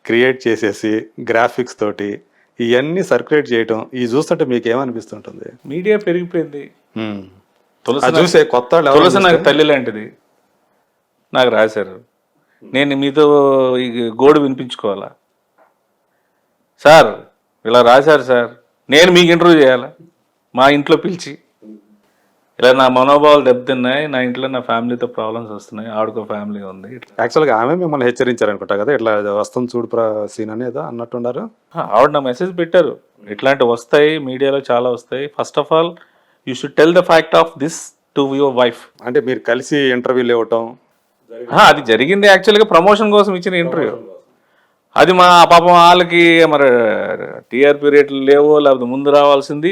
Create చేసేసి graphics తోటి ఇవన్నీ సర్క్యులేట్ చేయటం ఇది చూస్తుంటే మీకు ఏమనిపిస్తుంటుంది? మీడియా పెరిగిపోయింది. అది చూసే కొత్త వాళ్ళు ఎవరైనా తులసి నాకు తల్లి లాంటిది. నాకు రాశారు, నేను మీతో ఈ గోడు వినిపించుకోవాలా సార్? ఇలా రాశారు సార్, నేను మీకు ఇంటర్వ్యూ చేయాలా? మా ఇంట్లో పిలిచి ఇలా నా మనోభావాలు దెబ్బతిన్నాయి, నా ఇంట్లో నా ఫ్యామిలీతో ప్రాబ్లమ్స్ వస్తున్నాయి, ఆవిడకో ఫ్యామిలీ ఉంది. యాక్చువల్గా ఆమె మిమ్మల్ని హెచ్చరించారనుకుంటా కదా, ఇట్లా వస్తుంది చూడు సీన్ అనేది అన్నట్టున్నారు. ఆవిడ నా మెసేజ్ పెట్టారు, ఇట్లాంటివి వస్తాయి మీడియాలో చాలా వస్తాయి, first of all you should tell the fact of this to your wife. అంటే మీరు కలిసి ఇంటర్వ్యూలు ఇవ్వటం అది జరిగింది యాక్చువల్గా ప్రమోషన్ కోసం ఇచ్చిన ఇంటర్వ్యూ. అది మా పాపం వాళ్ళకి మరి టీఆర్పీ రేట్లు లేవో, లేకపోతే ముందు రావాల్సింది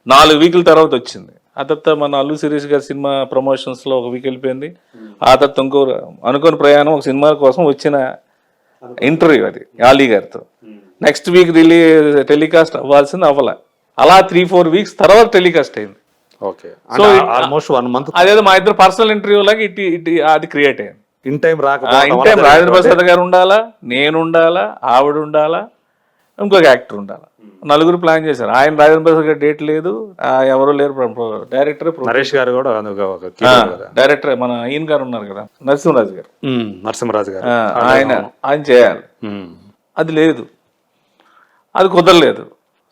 4 వీకుల తర్వాత వచ్చింది. ఆ తర్వాత మన అల్లు శిరీష్ గారి సినిమా ప్రమోషన్స్లో 1 వీక్ వెళ్ళిపోయింది. ఆ తర్వాత ఇంకో అనుకోని ప్రయాణం ఒక సినిమా కోసం వచ్చిన ఇంటర్వ్యూ అది ఆలీ గారితో. నెక్స్ట్ వీక్ టెలికాస్ట్ అవ్వాల్సింది అవ్వాల. అలా 3-4 వీక్స్ తర్వాత టెలికాస్ట్ అయింది. ఓకే, సో ఆల్మోస్ట్ 1 మంత్ అదేదో మా ఇద్దరు పర్సనల్ ఇంటర్వ్యూ లాగా ఇటు అది క్రియేట్ అయింది. In time in time Rajendra Prasad గారు ఉండాలా, నేను ఉండాలా, ఆవిడ ఉండాలా, ఇంకొక యాక్టర్ ఉండాలా, 4 ప్లాన్ చేశారు. ఆయన రాజేంద్ర ప్రసాద్ గారు డేట్ లేదు, ఎవరు లేరు. డైరెక్టర్ నరేష్ గారు కూడా డైరెక్టర్ మన ఈయన గారు ఉన్నారు కదా, నరసింహరాజు గారు, గారు ఆయన చేయాలి. అది లేదు, అది కుదరలేదు.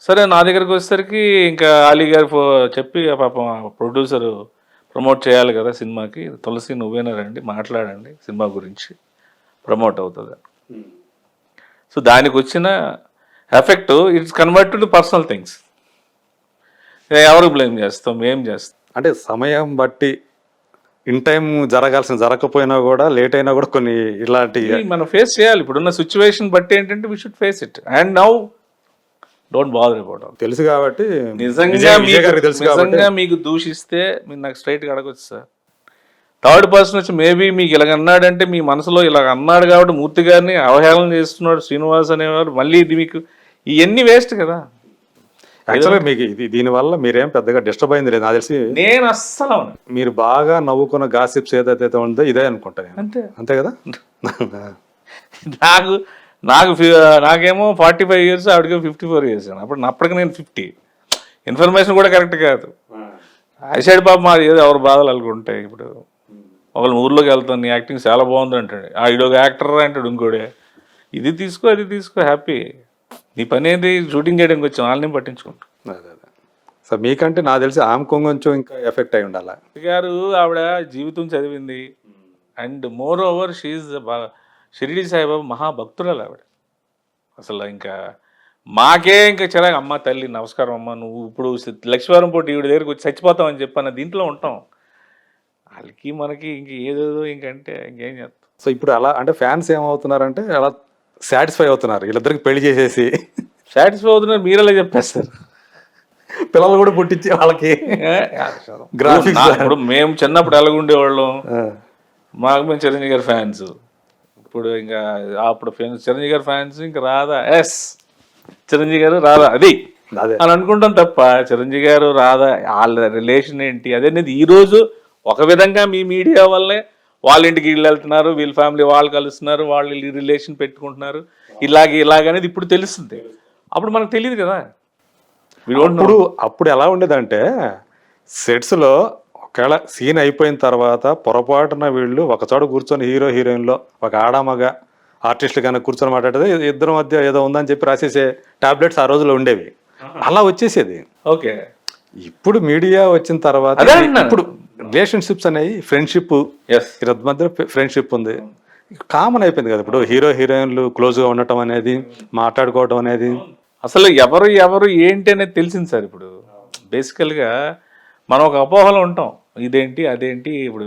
సరే నా దగ్గరకు వచ్చేసరికి ఇంకా అలీ గారు చెప్పి పాపం ప్రొడ్యూసర్ ప్రమోట్ చేయాలి కదా సినిమాకి, తులసి నువ్వేనా రండి మాట్లాడండి సినిమా గురించి, ప్రమోట్ అవుతుంది. సో దానికి వచ్చిన effect it's converted to personal things. ఎవరు బ్లేమ్ చేస్తాం, ఏం చేస్తాం అంటే సమయం బట్టి ఇన్ టైం జరగకపోయినా కూడా లేట్ అయినా కూడా కొన్ని ఇలాంటి మనం ఫేస్ చేయాలి. ఇప్పుడున్న సిచ్యువేషన్ బట్టి ఏంటంటే we should face it and now don't bother about it. తెలుసు కాబట్టి నిజంగా మీకు దూషిస్తే మీరు నాకు స్ట్రైట్గా అడగొచ్చు సార్. థర్డ్ పర్సన్ వచ్చి మేబీ మీకు ఇలాగ అన్నాడంటే మీ మనసులో ఇలాగ అన్నాడు కాబట్టి మూర్తి గారిని అవహేళన చేస్తున్నాడు శ్రీనివాస్ అనేవాడు, మళ్ళీ ఇది మీకు ఇవన్నీ వేస్ట్ కదా. యాక్చువల్గా మీకు ఇది దీనివల్ల మీరేం పెద్దగా డిస్టర్బ్ అయింది లేదు నాకు తెలిసి. నేను అస్సలు మీరు బాగా నవ్వుకున్న గాసిప్స్ ఏదైతే ఉందో ఇదే అనుకుంటా. అంతే కదా. నాకేమో 45 years, ఆవిడకి 54 years. అప్పటికి నేను 50. ఇన్ఫర్మేషన్ కూడా కరెక్ట్ కాదు. ఐసైడ్ బాబు మాది ఏదో ఎవరు బాధలు అనుకుంటాయి. ఇప్పుడు ఒకళ్ళు ఊర్లోకి వెళ్తాను, నీ యాక్టింగ్ చాలా బాగుంది అంటాడు, ఇడొక యాక్టర్ అంటాడు ఇంకోడే, ఇది తీసుకో అది తీసుకో హ్యాపీ, నీ పని ఏంటి షూటింగ్ చేయడానికి వచ్చాం, వాళ్ళని పట్టించుకుంటాం. సో మీకంటే నాకు తెలిసి ఆమె కొంచెం ఇంకా ఎఫెక్ట్ అయి ఉండాలి గారు. ఆవిడ జీవితం చదివింది and more over she Shirdi Saibaba మహాభక్తురాలు ఆవిడ. అసలు ఇంకా మాకే ఇంకా చిరాకు, అమ్మ తల్లి నమస్కారం అమ్మ, నువ్వు ఇప్పుడు లక్ష్మీవారం పోటీ ఈవిడ దగ్గరికి వచ్చి చచ్చిపోతామని చెప్పన్న దీంట్లో ఉంటాం. వాళ్ళకి మనకి ఇంక ఏదేదో ఇంకంటే ఇంకేం చేస్తాం. సో ఇప్పుడు అలా అంటే ఫ్యాన్స్ ఏమవుతున్నారంటే అలా సాటిస్ఫై అవుతున్నారు, వీళ్ళిద్దరికి పెళ్లి చేసేసి సాటిస్ఫై అవుతున్నారు. మీరలా చెప్పేస్తారు, పిల్లలు కూడా పుట్టించి వాళ్ళకి గ్రాఫిక్స్. ఇప్పుడు మేము చిన్నప్పుడు ఎలాగుండేవాళ్ళం, మాకు మేము చిరంజీవి గారి ఫ్యాన్స్. ఇప్పుడు ఇంకా అప్పుడు చిరంజీవి గారి ఫ్యాన్స్ ఇంకా రాదా, ఎస్ చిరంజీవి గారు రాదా అది అని అనుకుంటాం తప్ప చిరంజీవి గారు రాదా వాళ్ళ రిలేషన్ ఏంటి అదేనేది ఈరోజు ఒక విధంగా మీ మీడియా వల్లే వాళ్ళ ఇంటికి వీళ్ళు వెళ్తున్నారు, వీళ్ళ ఫ్యామిలీ వాళ్ళు కలుస్తున్నారు, వాళ్ళు రిలేషన్ పెట్టుకుంటున్నారు, ఇలాగనేది ఇప్పుడు తెలుస్తుంది. అప్పుడు మనకు తెలియదు కదా. అప్పుడు ఎలా ఉండేదంటే సెట్స్లో ఒకవేళ సీన్ అయిపోయిన తర్వాత పొరపాటున వీళ్ళు ఒకచోట కూర్చొని హీరో హీరోయిన్లో ఒక ఆడామగ ఆర్టిస్టులు కానీ కూర్చొని మాట్లాడేది ఇద్దరి మధ్య ఏదో ఉందని చెప్పి రాసేసే టాబ్లెట్స్ ఆ రోజులో ఉండేవి, అలా వచ్చేసేది. ఓకే, ఇప్పుడు మీడియా వచ్చిన తర్వాత ఇప్పుడు రిలేషన్షిప్స్ అనేవి ఫ్రెండ్షిప్ మధ్య ఫ్రెండ్షిప్ ఉంది, కామన్ అయిపోయింది కదా. ఇప్పుడు హీరో హీరోయిన్లు క్లోజ్గా ఉండటం అనేది, మాట్లాడుకోవటం అనేది, అసలు ఎవరు ఏంటి అనేది తెలిసింది సార్. ఇప్పుడు బేసికల్గా మనం ఒక అపోహలో ఉంటాం, ఇదేంటి అదేంటి. ఇప్పుడు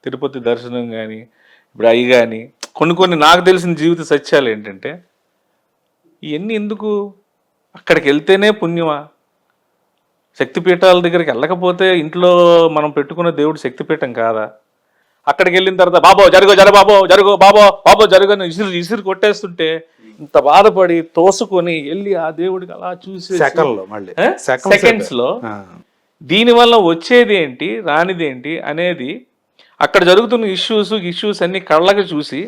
తిరుపతి దర్శనం కానీ ఇప్పుడు అవి కానీ కొన్ని నాకు తెలిసిన జీవిత సత్యాలు ఏంటంటే ఇవన్నీ ఎందుకు, అక్కడికి వెళ్తేనే పుణ్యమా, శక్తిపీఠాల దగ్గరికి వెళ్ళకపోతే ఇంట్లో మనం పెట్టుకున్న దేవుడు శక్తిపీఠం కాదా, అక్కడికి వెళ్ళిన తర్వాత బాబో బాబో జరుగని ఇసురు కొట్టేస్తుంటే ఇంత బాధపడి తోసుకొని వెళ్ళి ఆ దేవుడికి అలా చూసి సెకండ్స్ లో దీనివల్ల వచ్చేది ఏంటి రానిది ఏంటి అనేది, అక్కడ జరుగుతున్న ఇష్యూస్ అన్ని కళ్ళకి చూసి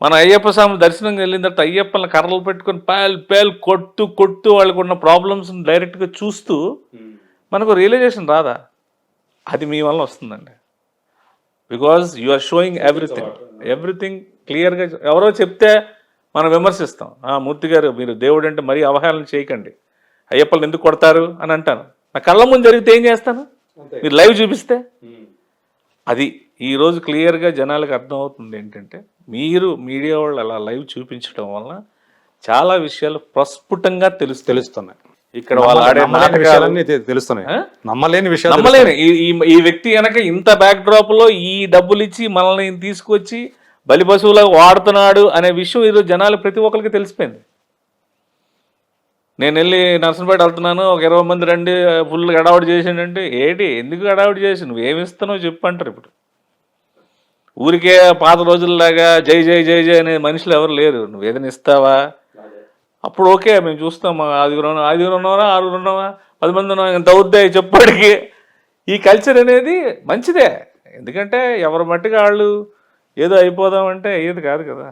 మన అయ్యప్ప స్వామి దర్శనం వెళ్ళిన తర్వాత అయ్యప్పని కర్రలు పెట్టుకొని పేలు కొట్టు వాళ్ళకు ఉన్న ప్రాబ్లమ్స్ డైరెక్ట్గా చూస్తూ మనకు రియలైజేషన్ రాదా? అది మీ వల్ల వస్తుందండి. Because you are showing everything క్లియర్గా. ఎవరో చెప్తే మనం విమర్శిస్తాం, మూర్తి గారు మీరు దేవుడు అంటే మరీ అవహేళన చేయకండి, అయ్యప్పని ఎందుకు కొడతారు అని అంటాను. నా కళ్ళ ముందు జరిగితే ఏం చేస్తాను? మీరు లైవ్ చూపిస్తే అది ఈరోజు క్లియర్గా జనాలకు అర్థమవుతుంది ఏంటంటే, మీరు మీడియా వాళ్ళు అలా లైవ్ చూపించడం వల్ల చాలా విషయాలు ప్రస్ఫుటంగా తెలుస్తున్నాయి. ఇక్కడ వాళ్ళు ఆడే విషయాలన్నీ తెలుస్తున్నాయి, నమ్మలేని విషయాలు. నమ్మలేని ఈ వ్యక్తి కనుక ఇంత బ్యాక్ డ్రాప్ లో ఈ డబ్బులు ఇచ్చి మనల్ని తీసుకొచ్చి బలి పశువులకు వాడుతున్నాడు అనే విషయం ఈరోజు జనాలు ప్రతి ఒక్కరికి తెలిసిపోయింది. నేను వెళ్ళి నర్సంపేట వెళ్తున్నాను, ఒక 20 మంది రండి ఫుల్ గడావుడి చేసిండంటే ఏంటి, ఎందుకు గడావుడి చేసి నువ్వు ఏమి ఇస్తున్నావు చెప్పు అంటారు. ఇప్పుడు ఊరికే పాత రోజుల్లాగా జై జై జై జై అనే మనుషులు ఎవరు లేరు. నువ్వు ఏదైనా ఇస్తావా అప్పుడు ఓకే మేము చూస్తాం, 5 ఉన్నావా 6 ఉన్నావా 10 మంది ఉన్నావా ఎంత అవుద్దాయి చెప్పాడికి. ఈ కల్చర్ అనేది మంచిదే, ఎందుకంటే ఎవరి మట్టిగా వాళ్ళు ఏదో అయిపోదామంటే అయ్యేది కాదు కదా.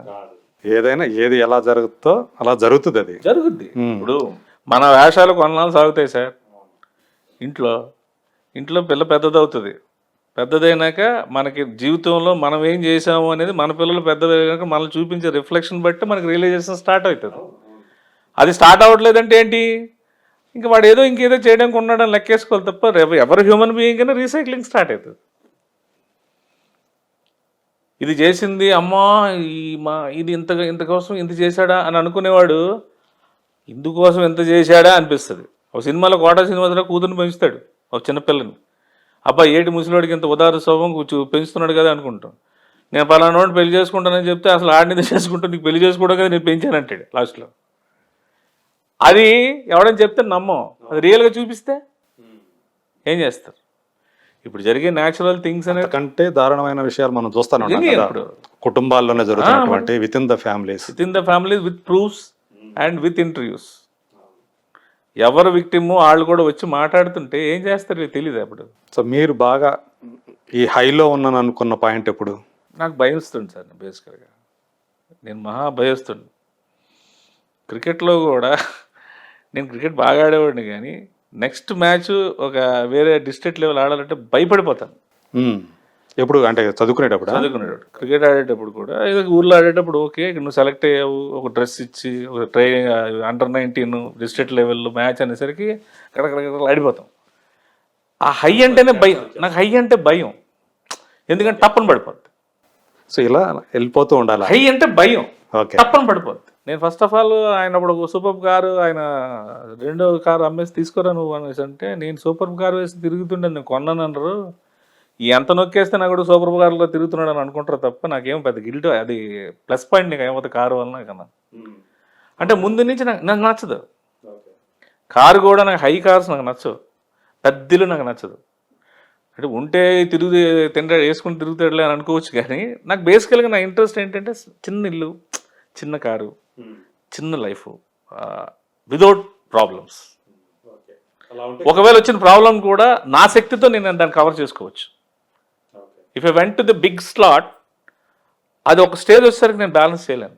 ఏదైనా ఏది ఎలా జరుగుతుందో అలా జరుగుతుంది, అది జరుగుద్ది. ఇప్పుడు మన వేషాలు కొన్నాళ్ళు సాగుతాయి సార్. ఇంట్లో పిల్ల పెద్దదవుతుంది, పెద్దదైనాక మనకి జీవితంలో మనం ఏం చేసాము అనేది మన పిల్లలు పెద్దదైనాక మనల్ని చూపించే రిఫ్లెక్షన్ బట్టి మనకి రియలైజేషన్ స్టార్ట్ అవుతుంది. అది స్టార్ట్ అవ్వట్లేదంటే ఏంటి, ఇంకా వాడు ఇంకేదో చేయడానికి ఉన్నాడని లెక్కేసుకోవాలి తప్ప ఎవరు హ్యూమన్ బీయింగ్ అయినా రీసైక్లింగ్ స్టార్ట్ అవుతుంది. ఇది చేసింది అమ్మా ఇది ఇంత కోసం ఇంత చేశాడా అని అనుకునేవాడు ఇందుకోసం ఎంత చేశాడా అనిపిస్తుంది. ఒక సినిమాలో కోటా సినిమాలో కూతురుని పెంచుతాడు ఒక చిన్నపిల్లని, అబ్బాయి ఏటి ముసలివాడికి ఇంత ఉదార స్వభావం పెంచుతున్నాడు కదా అనుకుంటాం. నేను పలానా వాడిని పెళ్లి చేసుకుంటానని చెప్తే అసలు ఆడిని చేసుకుంటా, నీకు పెళ్లి చేసుకోవడం కదా నేను పెంచానంటాడు లాస్ట్లో. అది ఎవడని చెప్తే నమ్మం, అది రియల్గా చూపిస్తే ఏం చేస్తారు? ఇప్పుడు జరిగే న్యాచురల్ థింగ్స్ అనే కంటే దారుణమైన విషయాలు మనం చూస్తాను. ఇప్పుడు కుటుంబాల్లోనే జరుగుతున్నటువంటి with in the families with proofs and with interviews. ఎవరు విక్టిమ్ వాళ్ళు కూడా వచ్చి మాట్లాడుతుంటే ఏం చేస్తారు తెలియదు. అప్పుడు సో మీరు బాగా ఈ హైలో ఉన్నాను అనుకున్న పాయింట్ ఎప్పుడు? నాకు భయస్తుంది సార్, బేసికల్గా నేను మహా భయస్తుంది. క్రికెట్లో కూడా నేను క్రికెట్ బాగా ఆడేవాడిని, కానీ నెక్స్ట్ మ్యాచ్ ఒక వేరే డిస్ట్రిక్ట్ లెవెల్ ఆడాలంటే భయపడిపోతాను. ఎప్పుడు అంటే చదువుకునేటప్పుడు క్రికెట్ ఆడేటప్పుడు కూడా ఊర్లో ఆడేటప్పుడు ఓకే నువ్వు సెలెక్ట్ అయ్యావు, ఒక డ్రెస్ ఇచ్చి ఒక అండర్-19 డిస్ట్రిక్ట్ లెవెల్లో మ్యాచ్ అనేసరికి అక్కడక్కడ ఆడిపోతాం. ఆ హై అంటేనే భయం, నాకు హై అంటే భయం, ఎందుకంటే తప్పని పడిపోద్ది. సో ఇలా వెళ్ళిపోతూ ఉండాలి. హై అంటే భయం, తప్పని పడిపోద్ది. నేను ఫస్ట్ ఆఫ్ ఆల్ ఆయన అప్పుడు సూపర్ కారు, ఆయన 2వ కారు అమ్మేసి తీసుకోరా నువ్వు అనేసి అంటే, నేను సూపర్ కారు వేసి తిరుగుతుండే నేను కొన్నాను అన్నారు, ఎంత నొక్కేస్తే నాకు కూడా సూపర్ కారులో తిరుగుతున్నాడు అని అనుకుంటారు తప్ప నాకేం పెద్ద గిల్ట్, అది ప్లస్ పాయింట్ నీకు ఏమవుతుంది కారు వలన కన్నా. అంటే ముందు నుంచి నాకు నచ్చదు కారు కూడా, నాకు హై కార్స్ నాకు నచ్చవు, పెద్దలు నాకు నచ్చదు. అంటే ఉంటే వేసుకుని తిరుగుతాడులే అని అనుకోవచ్చు, కానీ నాకు బేసికల్గా నా ఇంట్రెస్ట్ ఏంటంటే చిన్న ఇల్లు, చిన్న కారు, చిన్న లైఫ్, వితౌట్ ప్రాబ్లమ్స్. ఒకవేళ వచ్చిన ప్రాబ్లం కూడా నా శక్తితో నేను దాన్ని కవర్ చేసుకోవచ్చు. If I went to the big slot, అది ఒక స్టేజ్ వచ్చేసరికి నేను బ్యాలెన్స్ చేయలేను,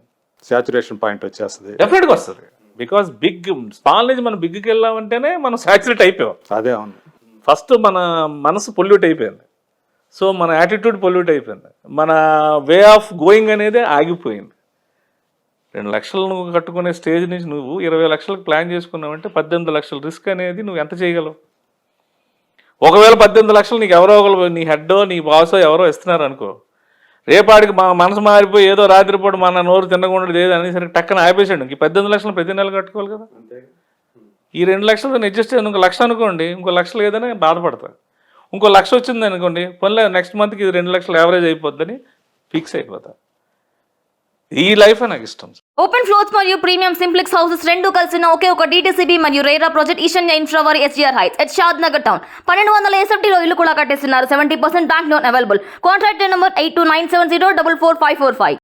సాచురేషన్ పాయింట్ వచ్చేస్తుంది, డెఫినెట్గా వస్తుంది. బికాస్ బిగ్ స్మాల్ నుంచి మనం బిగ్కి వెళ్ళామంటేనే మనం సాచురేట్ అయిపోయాం. అదే అవును, ఫస్ట్ మన మనసు పొల్యూట్ అయిపోయింది, సో మన యాటిట్యూడ్ పొల్యూట్ అయిపోయింది, మన వే ఆఫ్ గోయింగ్ అనేది ఆగిపోయింది. 2 లక్షలు నువ్వు కట్టుకునే స్టేజ్ నుంచి నువ్వు 20 లక్షలకు ప్లాన్ చేసుకున్నావంటే 18 లక్షల రిస్క్ అనేది నువ్వు ఎంత చేయగలవు? ఒకవేళ 18 లక్షలు నీకు ఎవరో ఒకరు, నీ హెడ్డో నీ బాసో ఎవరో ఇస్తున్నారు అనుకో, రేపాడికి మా మనసు మారిపోయి ఏదో రాత్రిపూట మన నోరు తినకుండా ఏదో అనేసరికి టక్కన ఆపేసాడు. ఇంక 18 లక్షలు ప్రతి నెల కట్టుకోవాలి కదా. ఈ 2 లక్షలతో అడ్జస్ట్ చేయండి, ఇంకో 1 లక్ష అనుకోండి, ఇంకో 1 లక్ష లేదని బాధపడతా, ఇంకో 1 లక్ష వచ్చింది అనుకోండి, పనిలే నెక్స్ట్ మంత్కి ఇది 2 లక్షలు యావరేజ్ అయిపోద్దని ఫిక్స్ అయిపోతా. ఈ లైఫ్ నాకు ఇష్టం. ఓపెన్ ఫ్లోర్స్ మరియు ప్రీమియం సింప్లెక్స్ హౌసెస్ రెండు కలిసిన ఒకే ఒక DTCP మరియు రేరా ప్రాజెక్ట్ ఈశాన్య ఇన్ఫ్రావారి SGR heights at Shad Nagar town. 1200 SFTలో ఇల్లు కూడా కట్టేస్తున్నారు. 70% bank loan available. Contract number 8297044545.